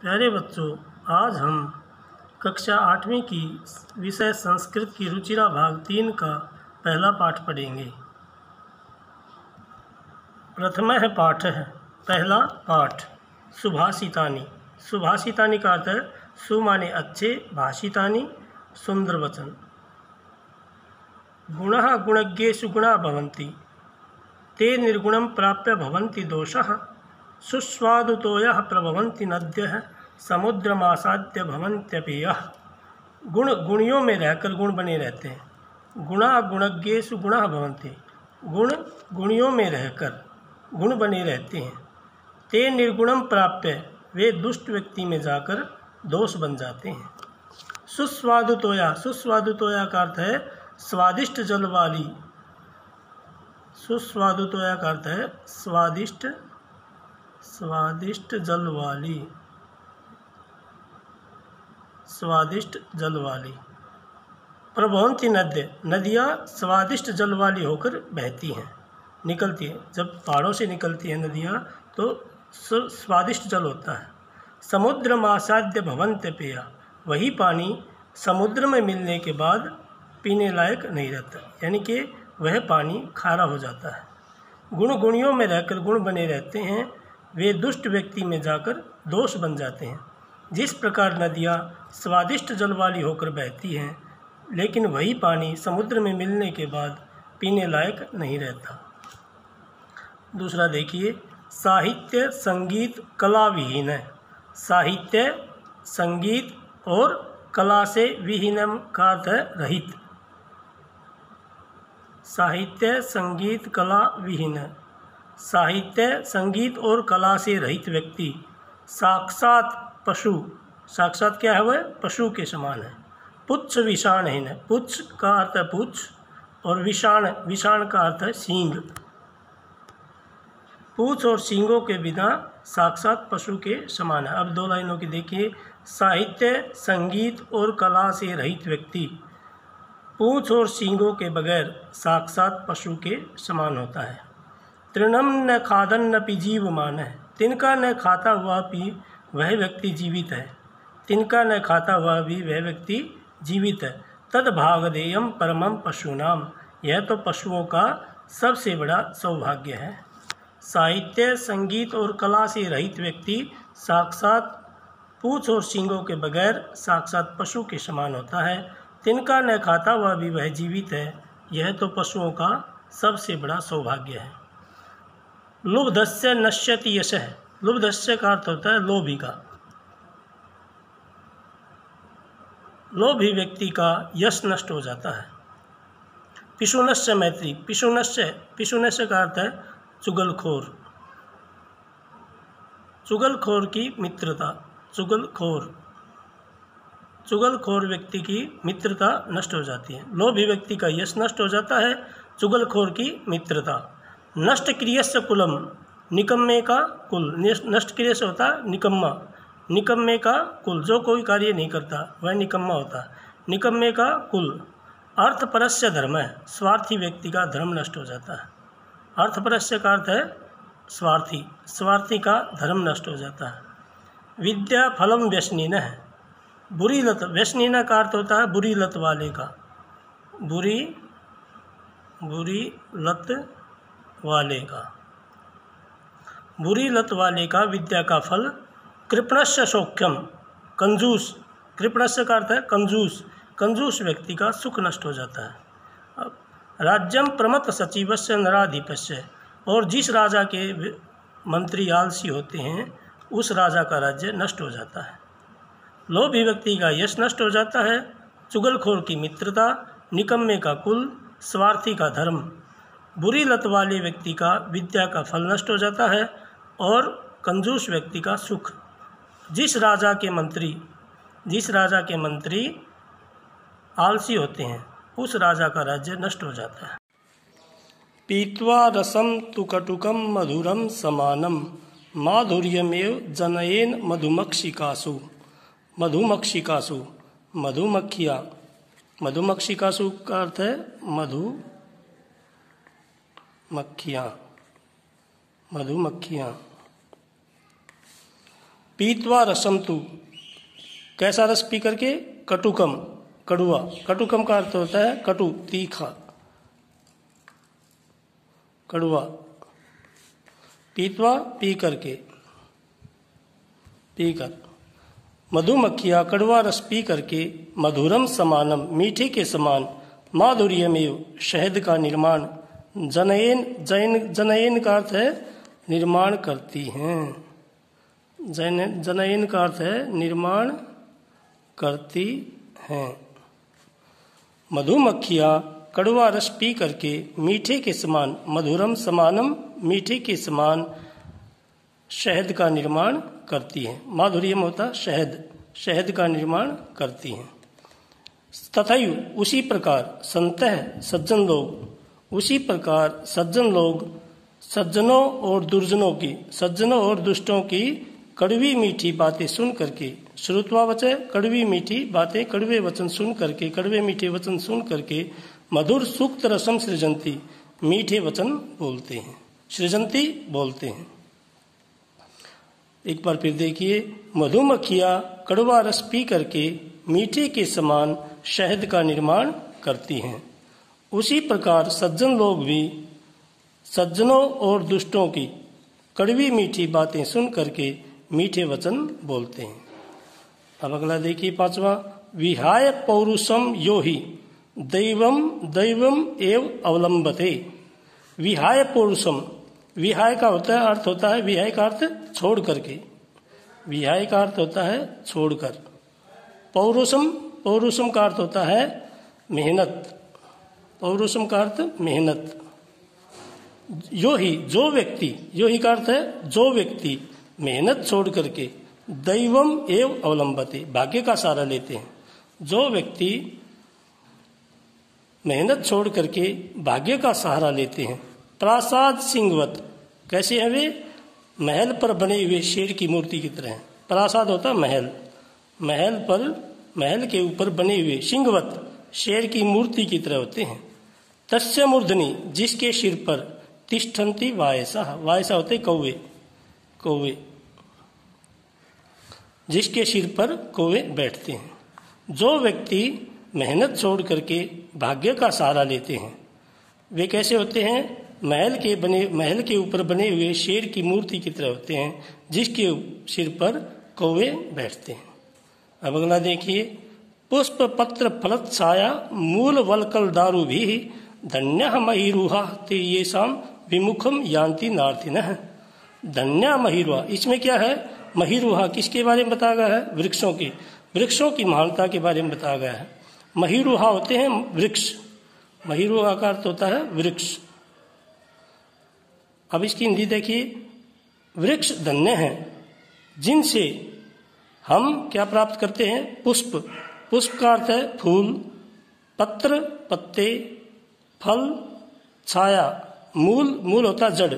प्यारे बच्चों, आज हम कक्षा 8वीं की विषय संस्कृत की रुचिरा भाग 3 का पहला पाठ पढ़ेंगे। प्रथमः पाठः, पहला पाठ। सुभाषितानि। सुभाषितानि का अर्थ है सु माने अच्छे, भाषितानि सुंदर वचन। गुणः गुणज्ञेषु गुणा भवन्ति, ते निर्गुणं प्राप्य भवन्ति दोषः। सुस्वादुतोयः प्रभवन्ति नद्यः, समुद्रमासाद्य भवन्त्यपेयः। गुण गुणियों में रहकर गुण बने रहते हैं। गुणा गुणज्ञेषु गुणः भवन्ति, गुण गुणियों में रहकर गुण बने रहते हैं। ते निर्गुणम प्राप्य, वे दुष्ट व्यक्ति में जाकर दोष बन जाते हैं। सुस्वादुतोया। सुस्वादुतोया का अर्थ है स्वादिष्ट जल वाली। सुस्वादुतोया का अर्थ है स्वादिष्ट जल वाली। स्वादिष्ट जल वाली। प्रभवन्ति नद्य। नदियाँ स्वादिष्ट जल वाली होकर बहती हैं, निकलती हैं। जब पहाड़ों से निकलती हैं नदियाँ तो स्वादिष्ट जल होता है। समुद्रमासाद्य भवन्ति पेया। वही पानी समुद्र में मिलने के बाद पीने लायक नहीं रहता, यानी कि वह पानी खारा हो जाता है। गुण गुणियों में रहकर गुण बने रहते हैं, वे दुष्ट व्यक्ति में जाकर दोष बन जाते हैं। जिस प्रकार नदियाँ स्वादिष्ट जल वाली होकर बहती हैं, लेकिन वही पानी समुद्र में मिलने के बाद पीने लायक नहीं रहता। दूसरा देखिए, साहित्य संगीत कला विहीन है। साहित्य संगीत और कला से विहीनम का अर्थ है रहित। साहित्य संगीत कला विहीन है। साहित्य संगीत और कला से रहित व्यक्ति साक्षात पशु। साक्षात क्या है? वह पशु के समान है। पुच्छ विषाणहीन है। पुच्छ का अर्थ है पुच्छ और विषाण, विषाण का अर्थ है सींग। पूंछ और सींगों के बिना साक्षात पशु के समान है। अब दो लाइनों की देखिए। साहित्य संगीत और कला से रहित व्यक्ति पूंछ और सींगों के बगैर साक्षात पशु के समान होता है। तृणम न खादन न पी जीवमान है। तिनका न खाता हुआ भी वह व्यक्ति जीवित है। तिनका न खाता हुआ भी वह व्यक्ति जीवित है। तद भागधेयम परमम पशुनाम। यह तो पशुओं का सबसे बड़ा सौभाग्य है। साहित्य संगीत और कला से रहित व्यक्ति साक्षात पूंछ और सींगों के बगैर साक्षात पशु के समान होता है। तिनका न खाता हुआ भी वह जीवित है। यह तो पशुओं का सबसे बड़ा सौभाग्य है। लुब्धस्य नश्यति यशः। लुब्धस्य का अर्थ होता है लोभी का। लोभी व्यक्ति का यश नष्ट हो जाता है। पिशुनस्य मैत्री। पिशुनस्य का अर्थ है चुगलखोर। चुगलखोर की मित्रता। चुगलखोर व्यक्ति की मित्रता नष्ट हो जाती है। लोभी व्यक्ति का यश नष्ट हो जाता है, चुगलखोर की मित्रता। नष्ट क्रियस्य कुलम। निकम्मे का कुल। नष्ट क्रिय से होता है निकम्मा। निकम्मे का कुल, जो कोई कार्य नहीं करता वह निकम्मा होता है। निकम्मे का कुल। अर्थपरस्य धर्म है। स्वार्थी व्यक्ति का धर्म नष्ट हो जाता है। अर्थपरस्य का अर्थ है स्वार्थी। स्वार्थी का धर्म नष्ट हो जाता है। विद्या फलम व्यसनीन है। बुरी लत। व्यसनीन का अर्थ होता है बुरी लत वाले का। बुरी लत वाले का। बुरी लत वाले का विद्या का फल। कृपणस्य सौख्यम। कंजूस। कृपणस्य का अर्थ है कंजूस। कंजूस व्यक्ति का सुख नष्ट हो जाता है। अब राज्यम प्रमत्त सचिवस्य नराधिपस्य। और जिस राजा के मंत्री आलसी होते हैं उस राजा का राज्य नष्ट हो जाता है। लोभी व्यक्ति का यश नष्ट हो जाता है। चुगलखोर की मित्रता। निकम्मे का कुल। स्वार्थी का धर्म। बुरी लत वाले व्यक्ति का विद्या का फल नष्ट हो जाता है और कंजूस व्यक्ति का सुख। जिस राजा के मंत्री आलसी होते हैं उस राजा का राज्य नष्ट हो जाता है। पीत्वा रसम तु कटुकम मधुरम समानम, माधुर्यमेव जनयेन मधुमक्षिकासु। मधुमक्षिकासु। मधुमक्खियाँ। मधुमक्षिकासु का अर्थ है मधुमक्खियाँ। पीत्वा रसम तु, कैसा रस पी करके? कटुकम, कड़ुआ। कटुकम का अर्थ होता है कटु, तीखा, कड़ुआ। पीत्वा, पी करके, पीकर। मधुमक्खियां कड़वा रस पी करके मधुरम समानम, मीठे के समान, माधुर्यमेव, शहद का निर्माण, जनयन का अर्थ है निर्माण करती हैं। जनयन का अर्थ है निर्माण करती हैं। मधुमक्खियां कड़वा रस पी करके मीठे के समान, मधुरम समानम, मीठे के समान, शहद का निर्माण करती हैं। माधुर्यम होता शहद, शहद का निर्माण करती हैं। तथैव, उसी प्रकार, संतः, सज्जन लोग, उसी प्रकार सज्जन लोग सज्जनों और दुर्जनों की, सज्जनों और दुष्टों की कड़वी मीठी बातें सुन करके, श्रुत्वा वचः, कड़वी मीठी बातें, कड़वे वचन सुन करके, कड़वे मीठे वचन सुन करके, मधुर सूक्त रसम सृजंती, मीठे वचन बोलते हैं, सृजंती बोलते हैं। एक बार फिर देखिए, मधुमक्खियां कड़वा रस पी करके मीठे के समान शहद का निर्माण करती हैं। उसी प्रकार सज्जन लोग भी सज्जनों और दुष्टों की कड़वी मीठी बातें सुन करके मीठे वचन बोलते हैं। अब अगला देखिए 5वां, विहाय पौरुषम यो ही दैवम दैवम एव अवलंबते। विहाय पौरुषम, विहाय का होता है अर्थ होता है, विहाय का अर्थ छोड़ करके, विहाय का अर्थ होता है छोड़कर। पौरुषम, पौरुषम का अर्थ होता है मेहनत, पौरुषम का अर्थ मेहनत। यो ही, जो व्यक्ति, यो ही का अर्थ है जो व्यक्ति मेहनत छोड़ करके दैवम एव अवलंबते, भाग्य का सहारा लेते हैं। जो व्यक्ति मेहनत छोड़ करके भाग्य का सहारा लेते हैं। प्रासाद सिंहवत, कैसे है वे? महल पर बने हुए शेर की मूर्ति की तरह। प्रासाद होता है महल, महल पर, महल के ऊपर बने हुए, सिंहवत, शेर की मूर्ति की तरह होते हैं। तस्य मूर्धनि, जिसके सिर पर, तिष्ठन्ति वायसा, वायसा होते कौवे, कौवे, जिसके सिर पर कौवे बैठते हैं। जो व्यक्ति मेहनत छोड़ करके भाग्य का सहारा लेते हैं वे कैसे होते हैं? महल के ऊपर बने हुए शेर की मूर्ति की तरह होते हैं, जिसके सिर पर कौवे बैठते हैं। अब अगला देखिए, पुष्प पत्र फलत छाया मूल वलकल दारू भी धन्य महिरूहा ते ये शाम विमुखम यान्ति नार्थिनः। धन्य महिरूहा, इसमें क्या है? महिरूहा किसके बारे में बताया गया है? वृक्षों की, वृक्षों की महानता के बारे में बताया गया है। महिरूहा होते हैं वृक्ष, महिरूहा का अर्थ होता है वृक्ष। अब इसकी हिंदी देखिए, वृक्ष धन्य हैं जिनसे हम क्या प्राप्त करते हैं? पुष्प, पुष्प का अर्थ है फूल, पत्र पत्ते, फल छाया, मूल, मूल होता है जड़,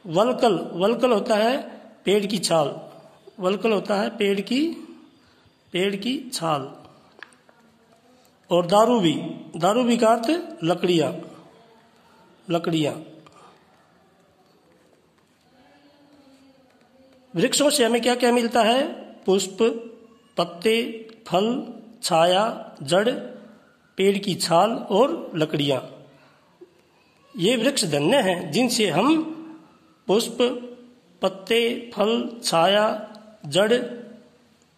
वलकल, वलकल होता है पेड़ की छाल, वलकल होता है पेड़ की छाल, और दारू भी, दारू भी का अर्थ लकड़ियां, लकड़ियां। वृक्षों से हमें क्या क्या मिलता है? पुष्प, पत्ते, फल, छाया, जड़, पेड़ की छाल और लकड़ियां। ये वृक्ष धन्य हैं जिनसे हम पुष्प, पत्ते, फल, छाया, जड़,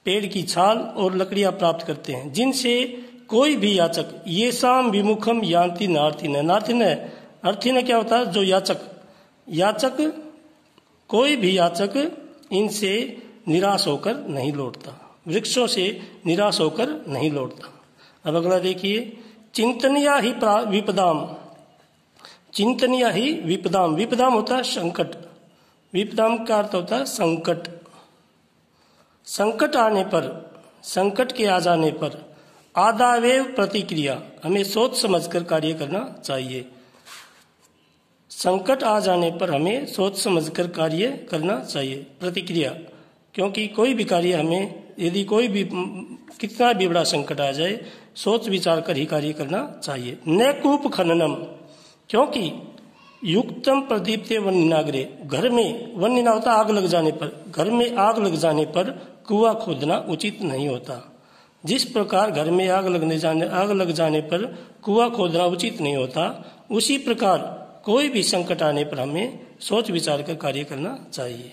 पेड़ की छाल और लकड़ियां प्राप्त करते हैं, जिनसे कोई भी याचक ये शाम विमुखम यान्ति नार्थिन। नार्थिन अर्थिन क्या होता है? जो याचक, याचक, कोई भी याचक इनसे निराश होकर नहीं लौटता, वृक्षों से निराश होकर नहीं लौटता। अब अगला देखिए, चिंतनिया ही विपदाम, चिंतनिया ही विपदाम, विपदाम होता है संकट, विपदाम का अर्थ होता है संकट। संकट आने पर, संकट के आ जाने पर आदावेव प्रतिक्रिया, हमें सोच समझकर कार्य करना चाहिए। संकट आ जाने पर हमें सोच समझकर कार्य करना चाहिए, प्रतिक्रिया, क्योंकि कोई भी कार्य हमें, यदि कोई भी कितना भी बड़ा संकट आ जाए, सोच विचार कर ही कार्य करना चाहिए। न कूप खननम, क्योंकि युक्तम प्रदीप्ते वन्यनाग्रे, घर में वन्यना होता आग लग जाने पर, घर में आग लग जाने पर कुआं खोदना उचित नहीं होता। जिस प्रकार घर में आग लग जाने पर कुआं खोदना उचित नहीं होता, उसी प्रकार कोई भी संकट आने पर हमें सोच विचार कर कार्य करना चाहिए।